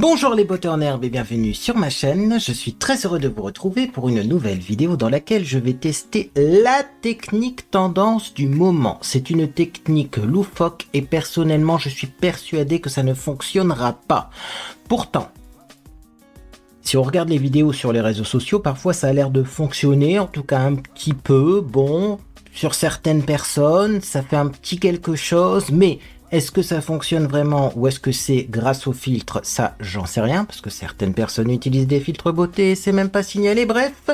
Bonjour les beautés en herbe et bienvenue sur ma chaîne. Je suis très heureux de vous retrouver pour une nouvelle vidéo dans laquelle je vais tester la technique tendance du moment. C'est une technique loufoque et personnellement je suis persuadé que ça ne fonctionnera pas. Pourtant, si on regarde les vidéos sur les réseaux sociaux, parfois ça a l'air de fonctionner, en tout cas un petit peu. Bon, sur certaines personnes, ça fait un petit quelque chose, mais est-ce que ça fonctionne vraiment ou est-ce que c'est grâce aux filtres? Ça, j'en sais rien, parce que certaines personnes utilisent des filtres beauté et c'est même pas signalé, bref.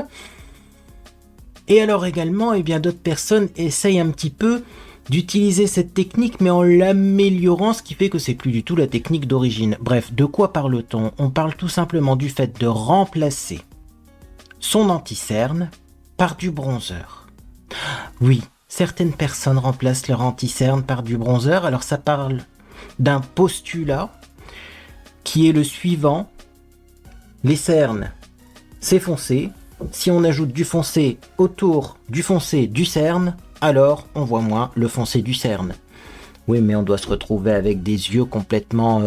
Et alors également, eh bien d'autres personnes essayent un petit peu d'utiliser cette technique, mais en l'améliorant, ce qui fait que c'est plus du tout la technique d'origine. Bref, de quoi parle-t-on? On parle tout simplement du fait de remplacer son anti-cerne par du bronzer. Oui. Certaines personnes remplacent leur anti-cerne par du bronzer. Alors ça parle d'un postulat qui est le suivant. Les cernes, c'est foncé. Si on ajoute du foncé autour du foncé du cerne, alors on voit moins le foncé du cerne. Oui, mais on doit se retrouver avec des yeux complètement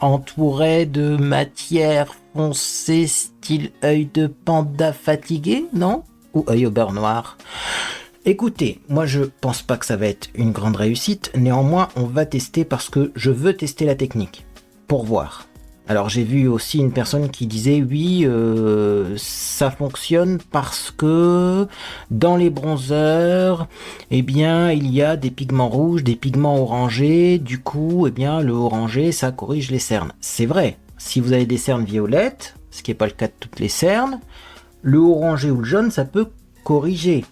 entourés de matière foncée, style œil de panda fatigué, non? Ou œil au beurre noir. Écoutez, moi je pense pas que ça va être une grande réussite, néanmoins on va tester parce que je veux tester la technique, pour voir. Alors j'ai vu aussi une personne qui disait oui, ça fonctionne parce que dans les bronzers, eh bien il y a des pigments rouges, des pigments orangés, du coup eh bien le orangé ça corrige les cernes. C'est vrai, si vous avez des cernes violettes, ce qui n'est pas le cas de toutes les cernes, le orangé ou le jaune ça peut corriger.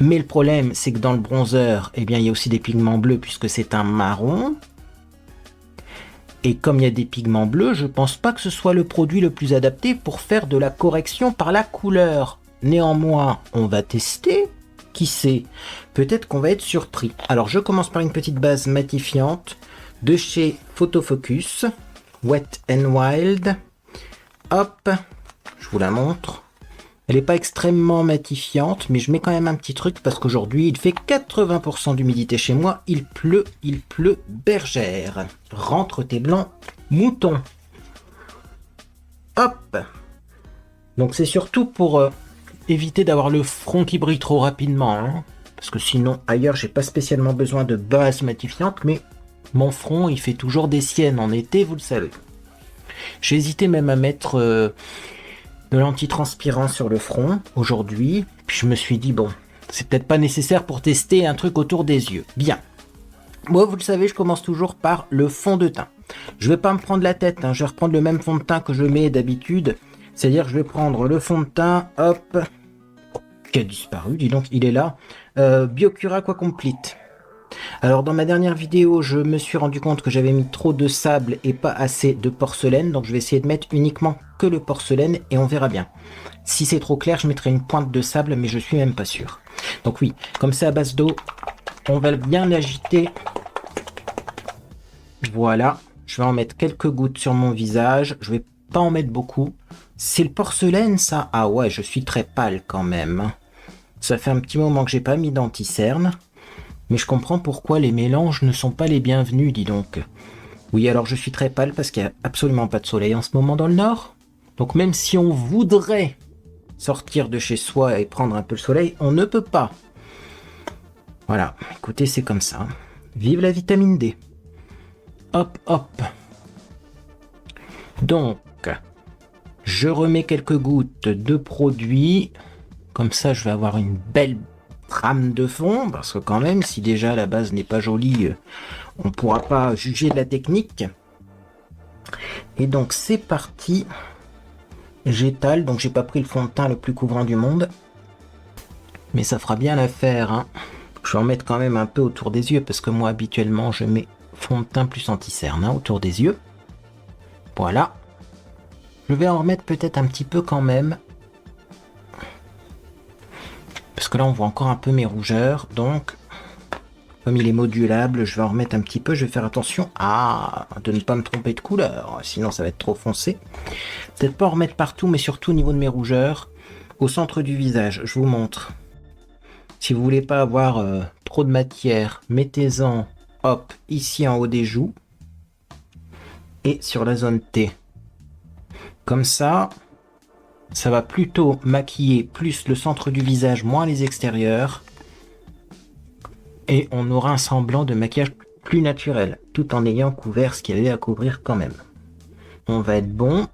Mais le problème, c'est que dans le bronzer, eh bien, il y a aussi des pigments bleus puisque c'est un marron. Et comme il y a des pigments bleus, je pense pas que ce soit le produit le plus adapté pour faire de la correction par la couleur. Néanmoins, on va tester. Qui sait? Peut-être qu'on va être surpris. Alors, je commence par une petite base matifiante de chez Photofocus. Wet n Wild. Hop, je vous la montre. Elle n'est pas extrêmement matifiante, mais je mets quand même un petit truc parce qu'aujourd'hui, il fait 80% d'humidité chez moi. Il pleut bergère. Rentre tes blancs moutons. Hop. Donc c'est surtout pour éviter d'avoir le front qui brille trop rapidement. Hein, parce que sinon, ailleurs, j'ai pas spécialement besoin de base matifiante, mais mon front, il fait toujours des siennes en été, vous le savez. J'ai hésité même à mettre... de l'antitranspirant sur le front aujourd'hui, puis je me suis dit bon, c'est peut-être pas nécessaire pour tester un truc autour des yeux. Bien. Moi, vous le savez, je commence toujours par le fond de teint. Je vais pas me prendre la tête, hein, je vais reprendre le même fond de teint que je mets d'habitude, c'est-à-dire que je vais prendre le fond de teint, hop, qui a disparu, dis donc, il est là, Biocura Aqua Complete. Alors dans ma dernière vidéo, je me suis rendu compte que j'avais mis trop de sable et pas assez de porcelaine, donc je vais essayer de mettre uniquement que le porcelaine et on verra bien. Si c'est trop clair, je mettrai une pointe de sable, mais je suis même pas sûr. Donc oui, comme c'est à base d'eau, on va bien l'agiter. Voilà, je vais en mettre quelques gouttes sur mon visage, je vais pas en mettre beaucoup. C'est le porcelaine ça? Ah ouais, je suis très pâle quand même. Ça fait un petit moment que j'ai pas mis d'anti-cerne. Mais je comprends pourquoi les mélanges ne sont pas les bienvenus, dis donc. Oui, alors je suis très pâle parce qu'il n'y a absolument pas de soleil en ce moment dans le nord. Donc même si on voudrait sortir de chez soi et prendre un peu le soleil, on ne peut pas. Voilà, écoutez, c'est comme ça. Vive la vitamine D. Hop, hop. Donc, je remets quelques gouttes de produit. Comme ça, je vais avoir une belle trame de fond, parce que quand même, si déjà la base n'est pas jolie, on ne pourra pas juger de la technique. Et donc c'est parti. J'étale, donc j'ai pas pris le fond de teint le plus couvrant du monde, mais ça fera bien l'affaire. Hein. Je vais en mettre quand même un peu autour des yeux, parce que moi habituellement je mets fond de teint plus anti-cerne autour des yeux. Voilà. Je vais en remettre peut-être un petit peu quand même. Parce que là on voit encore un peu mes rougeurs, donc comme il est modulable, je vais en remettre un petit peu, je vais faire attention de ne pas me tromper de couleur, sinon ça va être trop foncé. Peut-être pas en remettre partout, mais surtout au niveau de mes rougeurs, au centre du visage, je vous montre. Si vous voulez pas avoir trop de matière, mettez-en, hop, ici en haut des joues. et sur la zone T. Comme ça, ça va plutôt maquiller plus le centre du visage, moins les extérieurs. Et on aura un semblant de maquillage plus naturel, tout en ayant couvert ce qu'il y avait à couvrir quand même. On va être bon.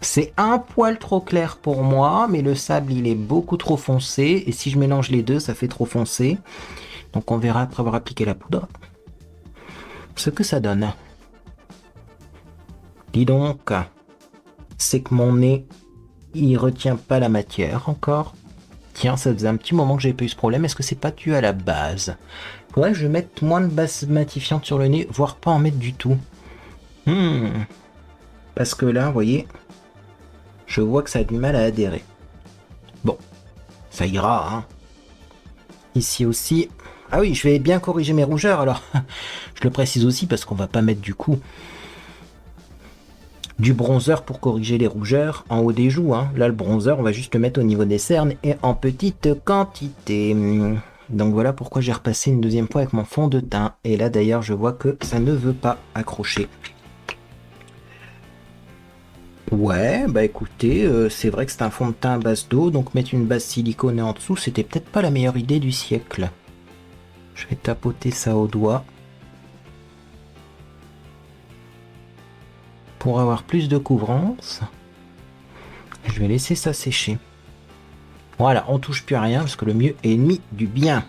C'est un poil trop clair pour moi, mais le sable il est beaucoup trop foncé, et si je mélange les deux, ça fait trop foncé. Donc on verra après avoir appliqué la poudre ce que ça donne. Dis donc, c'est que mon nez, il retient pas la matière encore. Tiens, ça faisait un petit moment que j'avais pas eu ce problème. Est-ce que c'est pas dû à la base? Faudrait que je mette moins de base matifiante sur le nez, voire pas en mettre du tout. Parce que là, vous voyez, je vois que ça a du mal à adhérer. Bon, ça ira, hein. Ici aussi. Ah oui, je vais bien corriger mes rougeurs, alors. Je le précise aussi parce qu'on va pas mettre du coup du bronzer pour corriger les rougeurs en haut des joues, hein. Là, le bronzer, on va juste le mettre au niveau des cernes et en petite quantité. Donc voilà pourquoi j'ai repassé une deuxième fois avec mon fond de teint. Et là, d'ailleurs, je vois que ça ne veut pas accrocher. Ouais, bah écoutez, c'est vrai que c'est un fond de teint à base d'eau, donc mettre une base silicone en dessous, c'était peut-être pas la meilleure idée du siècle. Je vais tapoter ça au doigt. Pour avoir plus de couvrance, je vais laisser ça sécher. Voilà, on touche plus à rien parce que le mieux est ennemi du bien.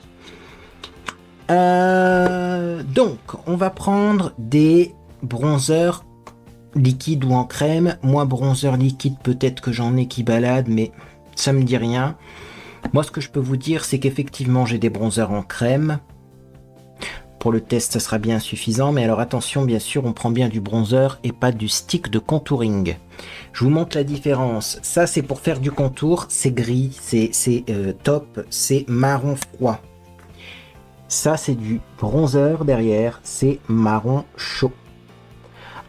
Donc, on va prendre des bronzers liquides ou en crème. Moi, bronzer liquide, peut-être que j'en ai qui baladent, mais ça me dit rien. Moi, ce que je peux vous dire, c'est qu'effectivement, j'ai des bronzers en crème. Pour le test, ça sera bien suffisant, mais alors attention, bien sûr, on prend bien du bronzer et pas du stick de contouring. Je vous montre la différence. Ça, c'est pour faire du contour, c'est gris, c'est top, c'est marron froid. Ça, c'est du bronzer derrière, c'est marron chaud.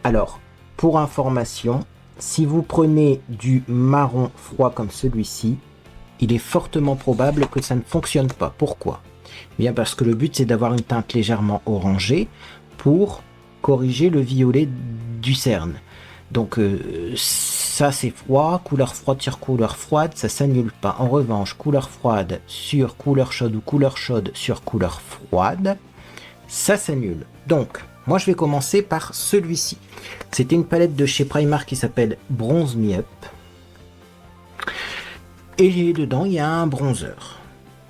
Alors, pour information, si vous prenez du marron froid comme celui-ci, il est fortement probable que ça ne fonctionne pas. Pourquoi ? Bien parce que le but c'est d'avoir une teinte légèrement orangée pour corriger le violet du cerne. Donc ça c'est froid, couleur froide sur couleur froide, ça s'annule pas. En revanche, couleur froide sur couleur chaude ou couleur chaude sur couleur froide, ça s'annule. Donc moi je vais commencer par celui-ci. C'était une palette de chez Primark qui s'appelle Bronze Me Up. Et dedans il y a un bronzer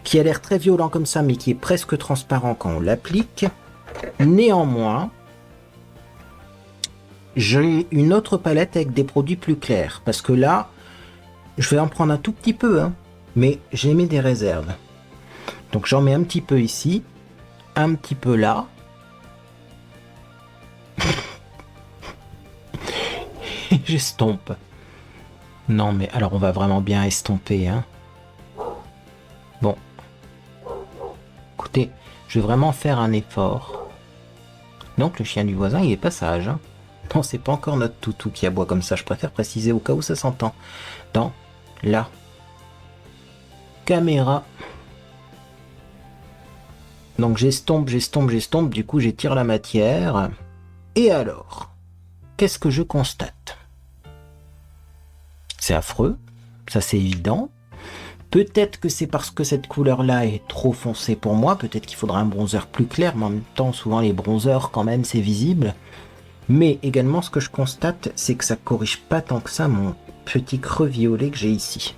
qui a l'air très violent comme ça, mais qui est presque transparent quand on l'applique. Néanmoins, j'ai une autre palette avec des produits plus clairs, parce que là, je vais en prendre un tout petit peu, hein, mais j'ai mis des réserves. Donc j'en mets un petit peu ici, un petit peu là. J'estompe. Non mais alors on va vraiment bien estomper, hein. Bon. Écoutez, je vais vraiment faire un effort. Donc le chien du voisin, il est pas sage, hein. Non, c'est pas encore notre toutou qui aboie comme ça. Je préfère préciser au cas où ça s'entend. Dans la caméra. Donc j'estompe, du coup j'étire la matière. Et alors, qu'est-ce que je constate? C'est affreux, ça c'est évident. Peut-être que c'est parce que cette couleur-là est trop foncée pour moi, peut-être qu'il faudra un bronzer plus clair, mais en même temps, souvent les bronzers, quand même, c'est visible. Mais également, ce que je constate, c'est que ça corrige pas tant que ça mon petit creux violet que j'ai ici.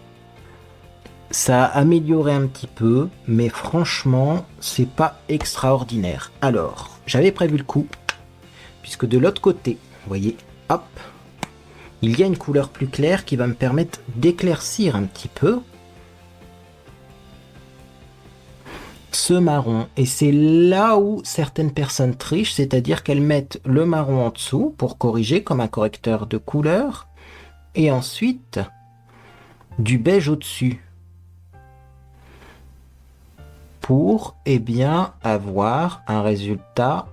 Ça a amélioré un petit peu, mais franchement, c'est pas extraordinaire. Alors, j'avais prévu le coup, puisque de l'autre côté, vous voyez, hop, il y a une couleur plus claire qui va me permettre d'éclaircir un petit peu ce marron. Et c'est là où certaines personnes trichent, c'est-à-dire qu'elles mettent le marron en dessous pour corriger comme un correcteur de couleur, et ensuite du beige au-dessus pour, eh bien, avoir un résultat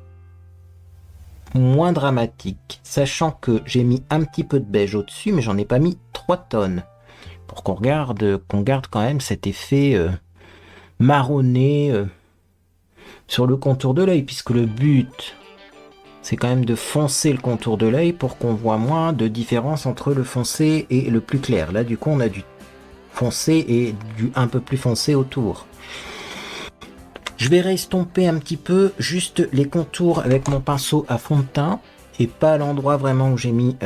moins dramatique, sachant que j'ai mis un petit peu de beige au-dessus, mais j'en ai pas mis 3 tonnes, pour qu'on garde quand même cet effet marronné sur le contour de l'œil, puisque le but, c'est quand même de foncer le contour de l'œil pour qu'on voit moins de différence entre le foncé et le plus clair. Là, du coup, on a du foncé et du un peu plus foncé autour. Je vais estomper un petit peu juste les contours avec mon pinceau à fond de teint et pas à l'endroit vraiment où j'ai mis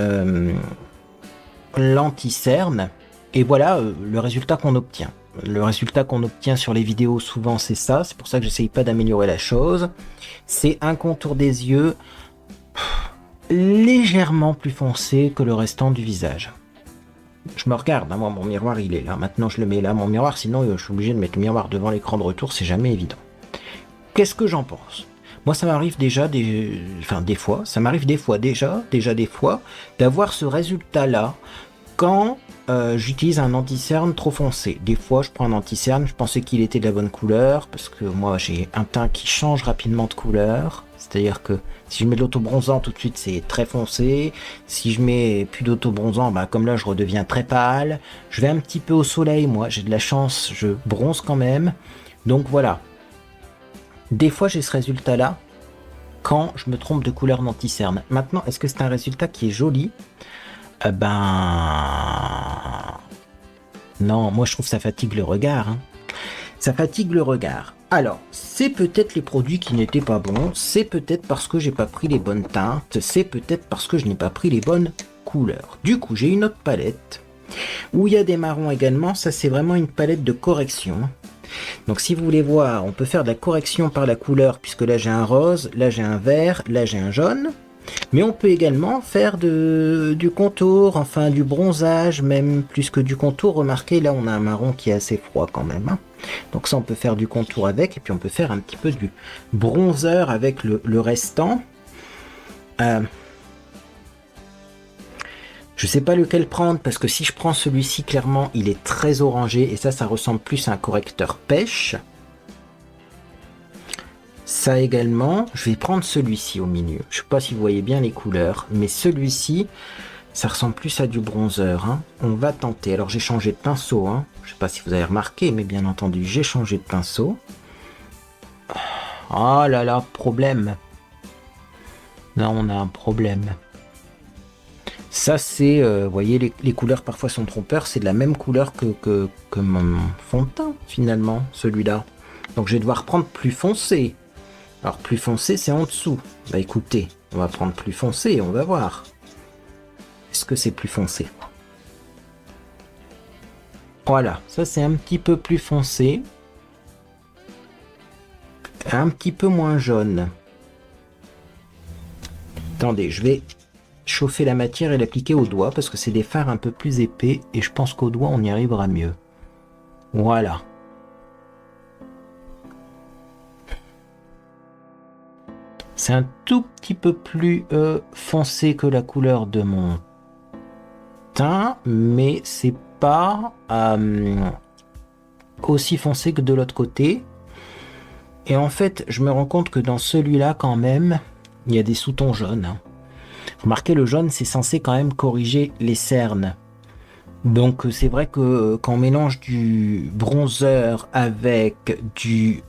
l'anti-cerne. Et voilà le résultat qu'on obtient. Le résultat qu'on obtient sur les vidéos souvent c'est ça, c'est pour ça que j'essaye pas d'améliorer la chose. C'est un contour des yeux légèrement plus foncé que le restant du visage. Je me regarde, hein, moi mon miroir il est là, maintenant je le mets là mon miroir, sinon je suis obligé de mettre le miroir devant l'écran de retour, c'est jamais évident. Qu'est-ce que j'en pense? Moi ça m'arrive déjà des fois d'avoir ce résultat là quand j'utilise un anti-cerne trop foncé. Des fois je prends un anti-cerne, je pensais qu'il était de la bonne couleur, parce que moi j'ai un teint qui change rapidement de couleur, c'est-à-dire que si je mets de l'autobronzant tout de suite c'est très foncé, si je mets plus d'autobronzant, bah comme là je redeviens très pâle, je vais un petit peu au soleil, moi j'ai de la chance, je bronze quand même, donc voilà. Des fois j'ai ce résultat là quand je me trompe de couleur d'anti-cerne. Maintenant, est-ce que c'est un résultat qui est joli? Non, moi je trouve que ça fatigue le regard. Hein. Ça fatigue le regard. Alors, c'est peut-être les produits qui n'étaient pas bons, c'est peut-être parce que j'ai pas pris les bonnes teintes, c'est peut-être parce que je n'ai pas pris les bonnes couleurs. Du coup, j'ai une autre palette où il y a des marrons également. Ça, c'est vraiment une palette de correction. Donc si vous voulez voir, on peut faire de la correction par la couleur, puisque là j'ai un rose, là j'ai un vert, là j'ai un jaune. Mais on peut également faire du contour, enfin du bronzage, même plus que du contour. Remarquez, là on a un marron qui est assez froid quand même. Hein. Donc ça on peut faire du contour avec, et puis on peut faire un petit peu du bronzer avec le restant. Je sais pas lequel prendre, parce que si je prends celui-ci, clairement il est très orangé, et ça ressemble plus à un correcteur pêche. Ça également, je vais prendre celui-ci au milieu. Je sais pas si vous voyez bien les couleurs, mais celui-ci, ça ressemble plus à du bronzer. Hein. On va tenter. Alors j'ai changé de pinceau. Hein. Je sais pas si vous avez remarqué, mais bien entendu, j'ai changé de pinceau. Oh là là, problème. Là, on a un problème. Ça, c'est, vous voyez, les couleurs parfois sont trompeurs. C'est de la même couleur que mon fond de teint, finalement, celui-là. Donc je vais devoir prendre plus foncé. Alors plus foncé c'est en dessous. Bah écoutez, on va prendre plus foncé et on va voir. Est-ce que c'est plus foncé? Voilà, ça c'est un petit peu plus foncé. Un petit peu moins jaune. Attendez, je vais chauffer la matière et l'appliquer au doigt parce que c'est des fards un peu plus épais et je pense qu'au doigt on y arrivera mieux. Voilà. C'est un tout petit peu plus foncé que la couleur de mon teint, mais c'est pas aussi foncé que de l'autre côté. Et en fait, je me rends compte que dans celui-là, quand même, il y a des sous-tons jaunes. Hein. Remarquez, le jaune, c'est censé quand même corriger les cernes. Donc c'est vrai que quand on mélange du bronzer avec du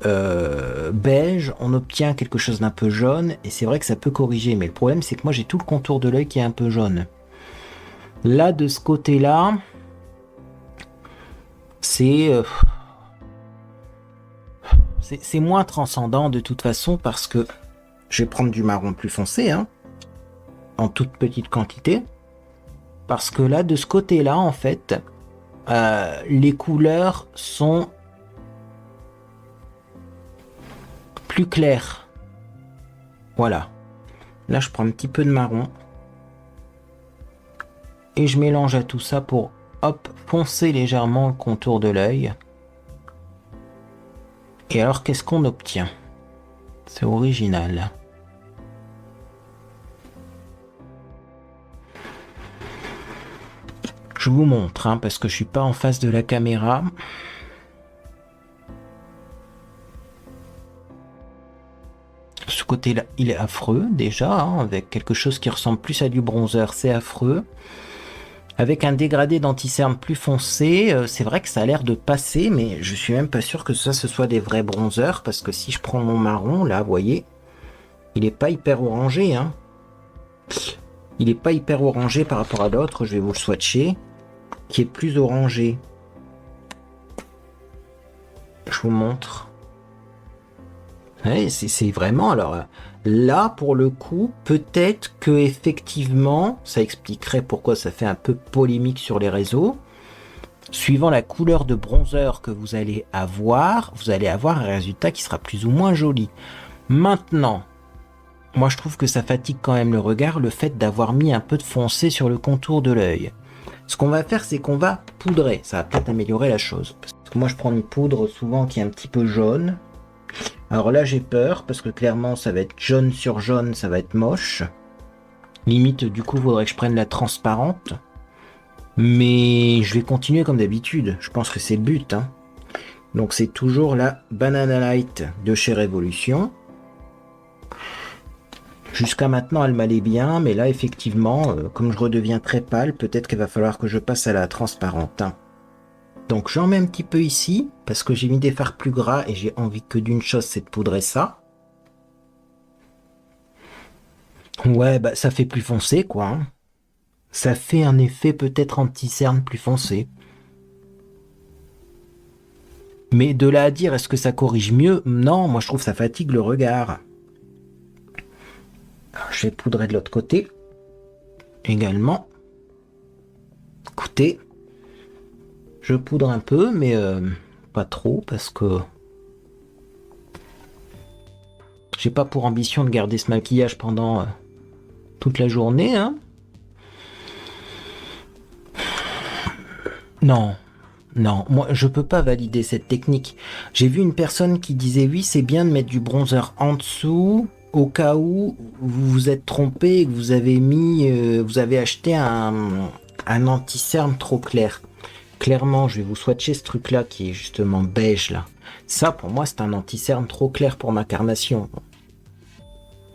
beige, on obtient quelque chose d'un peu jaune, et c'est vrai que ça peut corriger, mais le problème c'est que moi j'ai tout le contour de l'œil qui est un peu jaune. Là de ce côté-là, c'est moins transcendant de toute façon, parce que je vais prendre du marron plus foncé, hein, en toute petite quantité. Parce que là, de ce côté-là, en fait, les couleurs sont plus claires. Voilà. Là, je prends un petit peu de marron. Et je mélange à tout ça pour, hop, foncer légèrement le contour de l'œil. Et alors, qu'est-ce qu'on obtient? C'est original. Je vous montre, hein, parce que je suis pas en face de la caméra. Ce côté-là, il est affreux déjà, hein, avec quelque chose qui ressemble plus à du bronzer, c'est affreux. Avec un dégradé d'anti-cerne plus foncé, c'est vrai que ça a l'air de passer, mais je suis même pas sûr que ça ce soit des vrais bronzers, parce que si je prends mon marron, là, vous voyez, il est pas hyper orangé, hein. Il est pas hyper orangé par rapport à l'autre, je vais vous le swatcher, qui est plus orangé. Je vous montre. Ouais, c'est vraiment, alors là, pour le coup, peut-être que effectivement, ça expliquerait pourquoi ça fait un peu polémique sur les réseaux. Suivant la couleur de bronzer que vous allez avoir un résultat qui sera plus ou moins joli. Maintenant, moi je trouve que ça fatigue quand même le regard, le fait d'avoir mis un peu de foncé sur le contour de l'œil. Ce qu'on va faire, c'est qu'on va poudrer. Ça va peut-être améliorer la chose. Parce que moi je prends une poudre souvent qui est un petit peu jaune. Alors là j'ai peur, parce que clairement ça va être jaune sur jaune, ça va être moche. Limite, du coup, il faudrait que je prenne la transparente. Mais je vais continuer comme d'habitude. Je pense que c'est le but, hein. Donc c'est toujours la Banana Light de chez Révolution. Jusqu'à maintenant, elle m'allait bien, mais là, effectivement, comme je redeviens très pâle, peut-être qu'il va falloir que je passe à la transparente, hein. Donc j'en mets un petit peu ici, parce que j'ai mis des fards plus gras et j'ai envie que d'une chose, c'est de poudrer ça. Ouais, bah ça fait plus foncé, quoi, hein. Ça fait un effet peut-être anti-cerne plus foncé. Mais de là à dire, est-ce que ça corrige mieux? Non, moi je trouve que ça fatigue le regard. Je vais poudrer de l'autre côté. Également. Écoutez, je poudre un peu, mais pas trop, parce que j'ai pas pour ambition de garder ce maquillage pendant toute la journée, hein. Non, non, moi je peux pas valider cette technique. J'ai vu une personne qui disait oui, c'est bien de mettre du bronzer en dessous au cas où vous vous êtes trompé et que vous avez vous avez acheté un anti-cerne trop clair. Clairement, je vais vous swatcher ce truc-là qui est justement beige là. Ça, pour moi, c'est un anti-cerne trop clair pour ma carnation.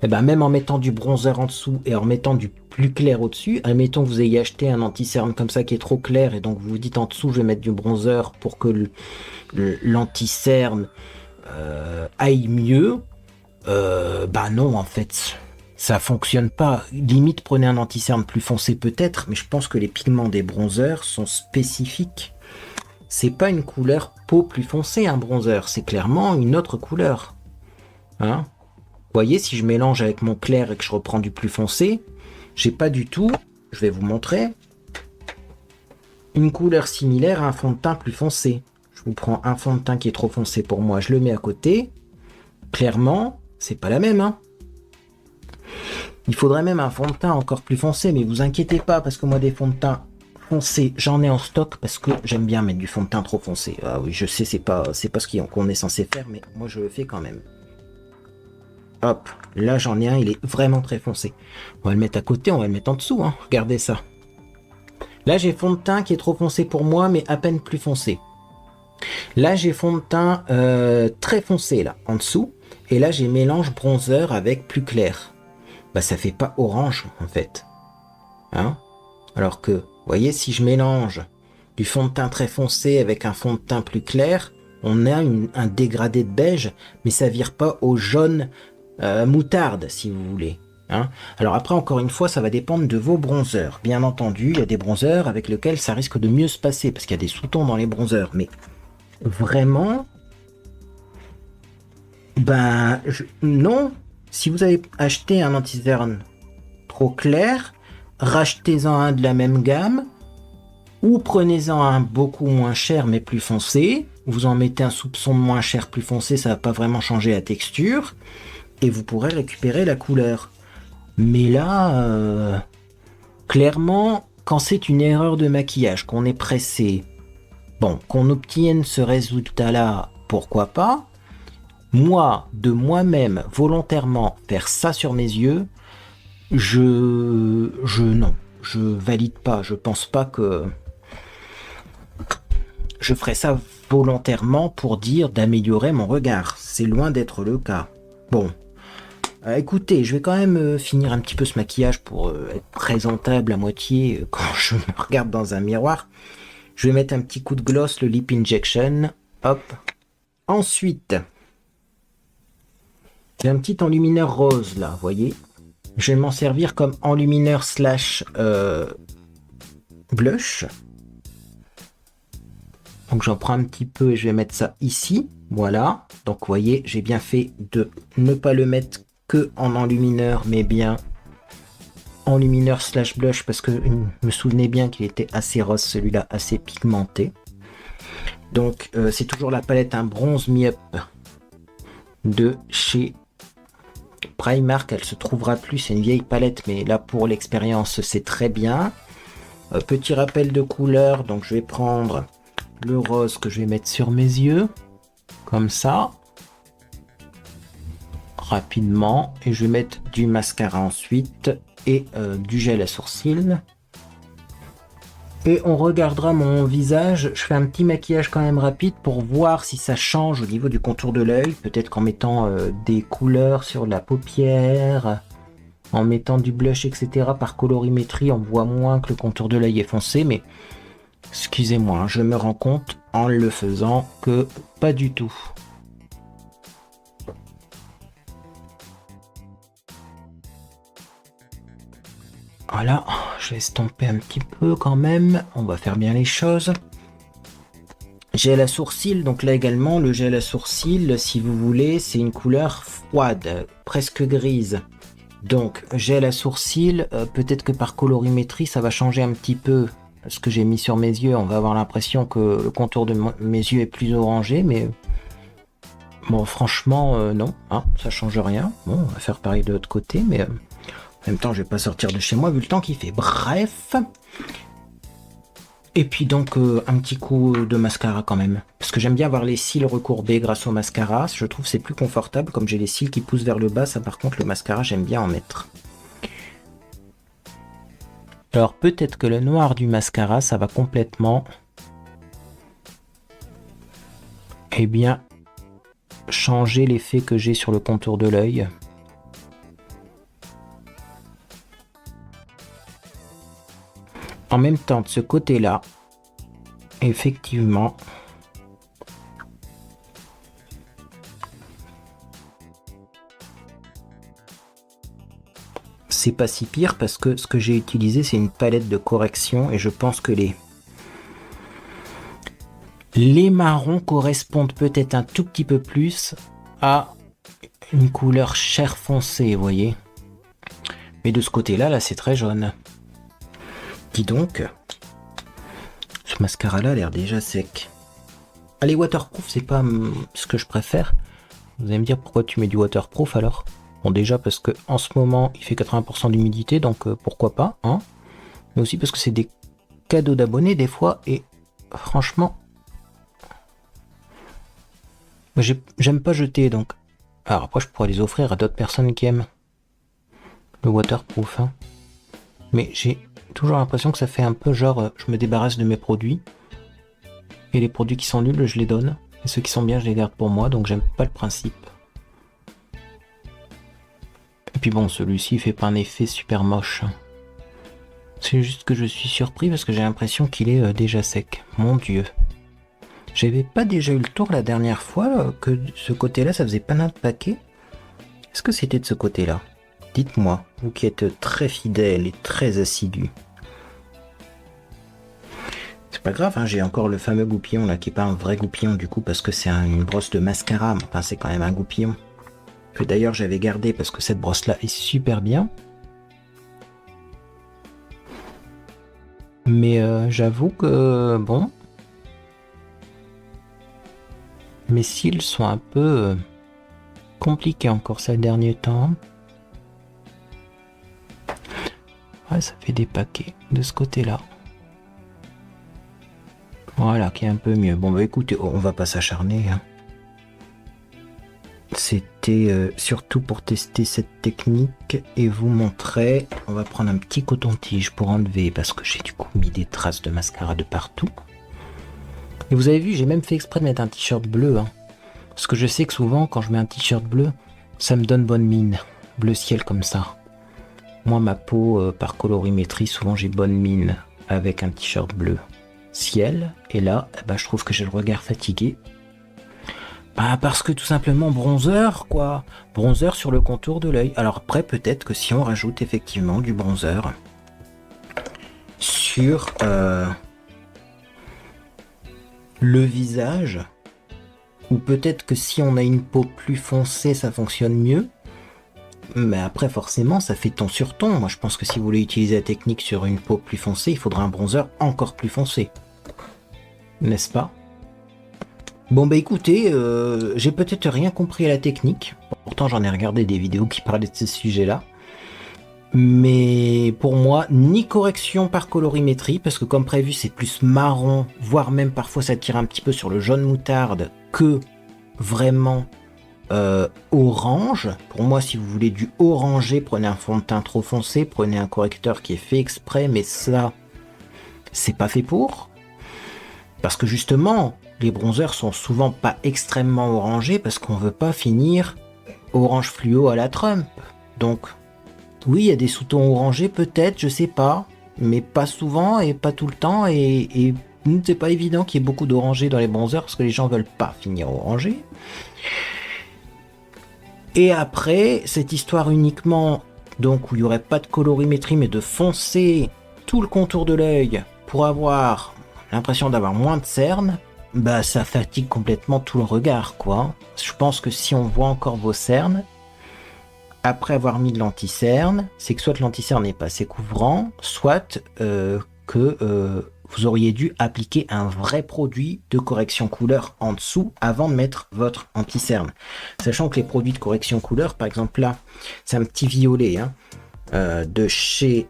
Et ben même en mettant du bronzer en dessous et en mettant du plus clair au-dessus, admettons que vous ayez acheté un anti-cerne comme ça qui est trop clair et donc vous vous dites en dessous je vais mettre du bronzer pour que l'anti-cerne aille mieux, bah non en fait, ça fonctionne pas. Limite prenez un anti-cerne plus foncé peut-être, mais je pense que les pigments des bronzers sont spécifiques. C'est pas une couleur peau plus foncée un bronzer, c'est clairement une autre couleur. Hein? Vous voyez, si je mélange avec mon clair et que je reprends du plus foncé, j'ai pas du tout, je vais vous montrer, une couleur similaire à un fond de teint plus foncé. Je vous prends un fond de teint qui est trop foncé pour moi, je le mets à côté. Clairement, c'est pas la même, hein. Il faudrait même un fond de teint encore plus foncé, mais vous inquiétez pas, parce que moi des fonds de teint foncés, j'en ai en stock, parce que j'aime bien mettre du fond de teint trop foncé. Ah oui, je sais, c'est pas ce qu'on est censé faire, mais moi je le fais quand même. Hop, là j'en ai un, il est vraiment très foncé. On va le mettre à côté, on va le mettre en dessous, hein. Regardez ça. Là j'ai fond de teint qui est trop foncé pour moi, mais à peine plus foncé. Là j'ai fond de teint très foncé là, en dessous. Et là j'ai mélange bronzer avec plus clair. Bah ça fait pas orange en fait. Hein? Alors que, vous voyez, si je mélange du fond de teint très foncé avec un fond de teint plus clair, on a un dégradé de beige, mais ça vire pas au jaune moutarde, si vous voulez. Hein. Alors après, encore une fois, ça va dépendre de vos bronzers. Bien entendu, il y a des bronzers avec lesquels ça risque de mieux se passer, parce qu'il y a des sous-tons dans les bronzers. Mais vraiment, ben non. Si vous avez acheté un anti-cerne trop clair, rachetez-en un de la même gamme, ou prenez-en un beaucoup moins cher mais plus foncé. Vous en mettez un soupçon de moins cher plus foncé, ça va pas vraiment changer la texture. Et vous pourrez récupérer la couleur. Mais là, clairement, quand c'est une erreur de maquillage, qu'on est pressé, bon, qu'on obtienne ce résultat-là, pourquoi pas. Moi, de moi-même, volontairement, faire ça sur mes yeux, non, je valide pas. Je pense pas que je ferais ça volontairement pour dire d'améliorer mon regard. C'est loin d'être le cas. Bon. Écoutez, je vais quand même finir un petit peu ce maquillage pour être présentable à moitié quand je me regarde dans un miroir. Je vais mettre un petit coup de gloss, le Lip Injection. Hop. Ensuite, j'ai un petit enlumineur rose là, vous voyez. Je vais m'en servir comme enlumineur slash blush. Donc j'en prends un petit peu et je vais mettre ça ici. Voilà. Donc vous voyez, j'ai bien fait de ne pas le mettre que en enlumineur, mais bien enlumineur slash blush, parce que je me souvenais bien qu'il était assez rose, celui-là, assez pigmenté. Donc c'est toujours la palette un bronze me-up de chez Primark. Elle se trouvera plus, c'est une vieille palette, mais là pour l'expérience c'est très bien. Petit rappel de couleur, donc je vais prendre le rose que je vais mettre sur mes yeux, comme ça, rapidement, et je vais mettre du mascara ensuite et du gel à sourcils. Et on regardera mon visage. Je fais un petit maquillage quand même rapide pour voir si ça change au niveau du contour de l'œil. Peut-être qu'en mettant des couleurs sur la paupière, en mettant du blush, etc. par colorimétrie, on voit moins que le contour de l'œil est foncé. Mais excusez-moi, hein, je me rends compte en le faisant que pas du tout. Voilà, je vais estomper un petit peu quand même. On va faire bien les choses. Gel à sourcils, donc là également, le gel à sourcils, si vous voulez, c'est une couleur froide, presque grise. Donc, gel à sourcils, peut-être que par colorimétrie, ça va changer un petit peu ce que j'ai mis sur mes yeux. On va avoir l'impression que le contour de mes yeux est plus orangé, mais bon, franchement, non, hein, ça change rien. Bon, on va faire pareil de l'autre côté, mais en même temps, je vais pas sortir de chez moi vu le temps qu'il fait. Bref. Et puis donc, un petit coup de mascara quand même. Parce que j'aime bien avoir les cils recourbés grâce au mascara. Je trouve que c'est plus confortable. Comme j'ai les cils qui poussent vers le bas, ça par contre, le mascara, j'aime bien en mettre. Alors peut-être que le noir du mascara, ça va complètement... Eh bien, changer l'effet que j'ai sur le contour de l'œil. En même temps, de ce côté-là, effectivement, c'est pas si pire parce que ce que j'ai utilisé, c'est une palette de correction et je pense que les marrons correspondent peut-être un tout petit peu plus à une couleur chair foncée, vous voyez. Mais de ce côté-là, là, c'est très jaune. Dis donc, ce mascara-là a l'air déjà sec. Allez, waterproof, c'est pas ce que je préfère. Vous allez me dire pourquoi tu mets du waterproof alors? Bon, déjà parce que en ce moment, il fait 80% d'humidité, donc pourquoi pas, hein? Mais aussi parce que c'est des cadeaux d'abonnés des fois, et franchement, j'aime pas jeter, donc... Alors après, je pourrais les offrir à d'autres personnes qui aiment le waterproof, hein. Mais j'ai toujours l'impression que ça fait un peu genre, je me débarrasse de mes produits, et les produits qui sont nuls, je les donne, et ceux qui sont bien, je les garde pour moi, donc j'aime pas le principe. Et puis bon, celui-ci, il fait pas un effet super moche. C'est juste que je suis surpris parce que j'ai l'impression qu'il est déjà sec. Mon Dieu. J'avais pas déjà eu le tour la dernière fois que de ce côté-là, ça faisait pas d'un paquet. Est-ce que c'était de ce côté-là? Dites-moi, vous qui êtes très fidèle et très assidu. C'est pas grave, hein, j'ai encore le fameux goupillon là, qui est pas un vrai goupillon du coup parce que c'est une brosse de mascara, mais enfin c'est quand même un goupillon. Que d'ailleurs j'avais gardé parce que cette brosse là est super bien. Mais j'avoue que bon, mes cils sont un peu compliqués encore ces derniers temps. Ouais, ça fait des paquets de ce côté-là. Voilà, qui est un peu mieux. Bon bah écoutez, on va pas s'acharner, hein. C'était surtout pour tester cette technique et vous montrer. On va prendre un petit coton-tige pour enlever parce que j'ai du coup mis des traces de mascara de partout. Et vous avez vu, j'ai même fait exprès de mettre un t-shirt bleu, hein, parce que je sais que souvent quand je mets un t-shirt bleu, ça me donne bonne mine. bleu ciel comme ça. Moi, ma peau, par colorimétrie, souvent j'ai bonne mine avec un t-shirt bleu ciel. Et là, je trouve que j'ai le regard fatigué. Parce que tout simplement bronzer, quoi. Bronzer sur le contour de l'œil. Alors après, peut-être que si on rajoute effectivement du bronzer sur le visage, ou peut-être que si on a une peau plus foncée, ça fonctionne mieux. Mais après, forcément, ça fait ton sur ton. Moi, je pense que si vous voulez utiliser la technique sur une peau plus foncée, il faudra un bronzer encore plus foncé. N'est-ce pas? Bon, écoutez, j'ai peut-être rien compris à la technique. Pourtant, j'en ai regardé des vidéos qui parlaient de ce sujet-là. Mais pour moi, ni correction par colorimétrie, parce que comme prévu, c'est plus marron, voire même parfois ça tire un petit peu sur le jaune moutarde, que vraiment orange. Pour moi, si vous voulez du orangé, prenez un fond de teint trop foncé, prenez un correcteur qui est fait exprès, mais ça, c'est pas fait pour. Parce que justement, les bronzers sont souvent pas extrêmement orangés, parce qu'on veut pas finir orange fluo à la Trump. Donc, oui, il y a des sous-tons orangés, peut-être, je sais pas, mais pas souvent et pas tout le temps, et c'est pas évident qu'il y ait beaucoup d'orangés dans les bronzers, parce que les gens veulent pas finir orangés. Et après, cette histoire uniquement, donc où il n'y aurait pas de colorimétrie, mais de foncer tout le contour de l'œil pour avoir l'impression d'avoir moins de cernes, ça fatigue complètement tout le regard, quoi. Je pense que si on voit encore vos cernes, après avoir mis de l'anti-cerne, c'est que soit l'anti-cerne n'est pas assez couvrant, soit que vous auriez dû appliquer un vrai produit de correction couleur en dessous avant de mettre votre anti-cerne. Sachant que les produits de correction couleur, par exemple là, c'est un petit violet de chez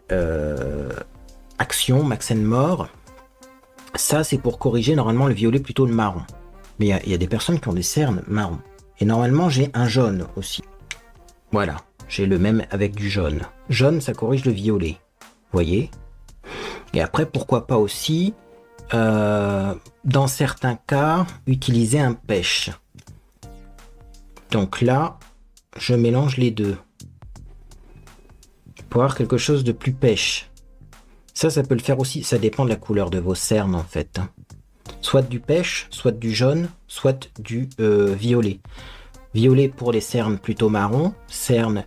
Action, Max & More. Ça, c'est pour corriger normalement le violet plutôt le marron. Mais il y a des personnes qui ont des cernes marron. Et normalement, j'ai un jaune aussi. Voilà, j'ai le même avec du jaune. Jaune, ça corrige le violet. Voyez ? Et après, pourquoi pas aussi, dans certains cas, utiliser un pêche. Donc là, je mélange les deux. Pour avoir quelque chose de plus pêche. Ça peut le faire aussi. Ça dépend de la couleur de vos cernes, en fait. Soit du pêche, soit du jaune, soit du violet. Violet pour les cernes plutôt marron. Cernes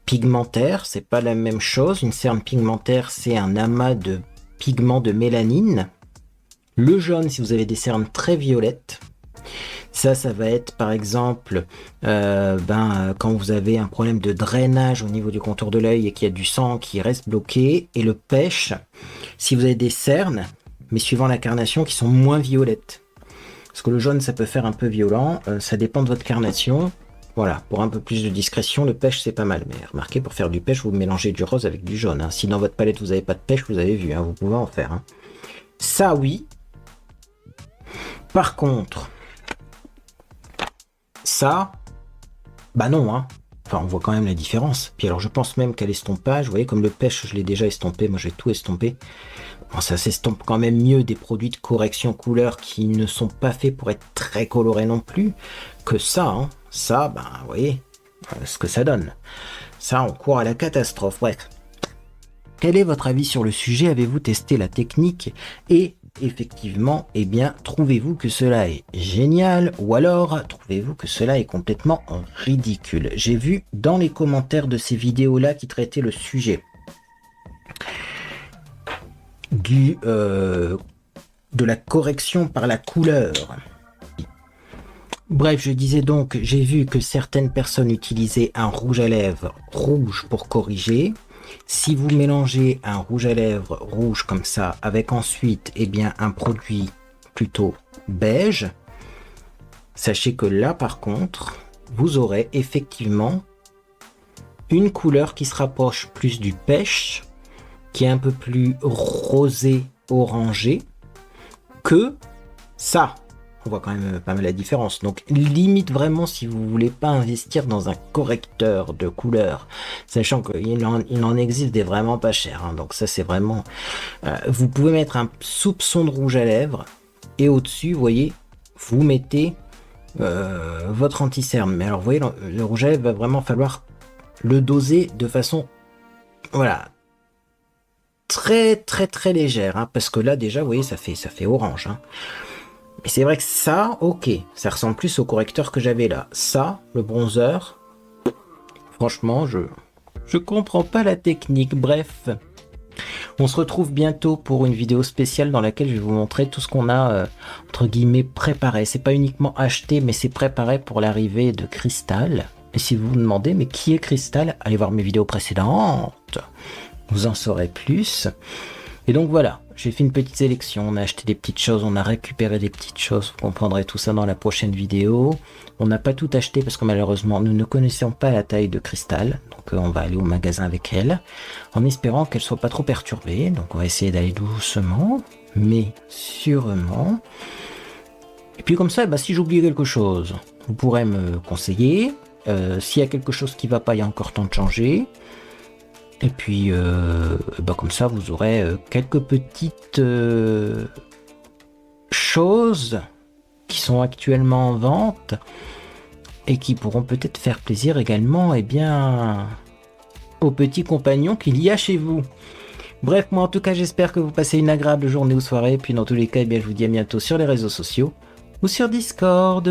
pigmentaires, c'est pas la même chose. Une cerne pigmentaire, c'est un amas de pigments de mélanine. Le jaune, si vous avez des cernes très violettes, ça va être par exemple quand vous avez un problème de drainage au niveau du contour de l'œil et qu'il y a du sang qui reste bloqué. Et le pêche, si vous avez des cernes, mais suivant la carnation, qui sont moins violettes. Parce que le jaune, ça peut faire un peu violent, ça dépend de votre carnation. Voilà, pour un peu plus de discrétion, le pêche c'est pas mal. Mais remarquez, pour faire du pêche, vous mélangez du rose avec du jaune. Si dans votre palette vous n'avez pas de pêche, vous avez vu, vous pouvez en faire. Ça oui. Par contre, ça, non. Enfin, on voit quand même la différence. Puis alors, je pense même qu'à l'estompage, vous voyez, comme le pêche, je l'ai déjà estompé, moi j'ai tout estompé. Bon, ça s'estompe quand même mieux des produits de correction couleur qui ne sont pas faits pour être très colorés non plus, que ça. Ça, vous voyez ce que ça donne. Ça, on court à la catastrophe. Bref. Quel est votre avis sur le sujet? Avez-vous testé la technique? Et effectivement, trouvez-vous que cela est génial ou alors trouvez-vous que cela est complètement ridicule? J'ai vu dans les commentaires de ces vidéos-là qui traitaient le sujet de la correction par la couleur. Bref, je disais donc, j'ai vu que certaines personnes utilisaient un rouge à lèvres rouge pour corriger. Si vous mélangez un rouge à lèvres rouge comme ça avec ensuite un produit plutôt beige, sachez que là par contre, vous aurez effectivement une couleur qui se rapproche plus du pêche, qui est un peu plus rosé orangé que ça. On voit quand même pas mal la différence. Donc limite vraiment si vous voulez pas investir dans un correcteur de couleur, sachant qu'il en existe des vraiment pas chers. Donc ça c'est vraiment... vous pouvez mettre un soupçon de rouge à lèvres et au-dessus, vous voyez, vous mettez votre anti-cerne. Mais alors vous voyez, le rouge à lèvres va vraiment falloir le doser de façon, voilà, très très très légère, hein, parce que là déjà, vous voyez, ça fait orange. Hein. Et c'est vrai que ça, ok, ça ressemble plus au correcteur que j'avais là. Ça, le bronzer, franchement, je comprends pas la technique. Bref, on se retrouve bientôt pour une vidéo spéciale dans laquelle je vais vous montrer tout ce qu'on a, entre guillemets, préparé. C'est pas uniquement acheté, mais c'est préparé pour l'arrivée de Crystal. Et si vous vous demandez, mais qui est Crystal? Allez voir mes vidéos précédentes, vous en saurez plus. Et donc voilà, j'ai fait une petite sélection, on a acheté des petites choses, on a récupéré des petites choses, vous comprendrez tout ça dans la prochaine vidéo. On n'a pas tout acheté parce que malheureusement nous ne connaissions pas la taille de Crystal, donc on va aller au magasin avec elle, en espérant qu'elle soit pas trop perturbée, donc on va essayer d'aller doucement, mais sûrement. Et puis comme ça, bah, si j'oublie quelque chose, vous pourrez me conseiller, s'il y a quelque chose qui va pas, il y a encore temps de changer. Et puis, bah comme ça, vous aurez quelques petites choses qui sont actuellement en vente et qui pourront peut-être faire plaisir également, eh bien, aux petits compagnons qu'il y a chez vous. Bref, moi en tout cas, j'espère que vous passez une agréable journée ou soirée. Puis dans tous les cas, eh bien, je vous dis à bientôt sur les réseaux sociaux ou sur Discord.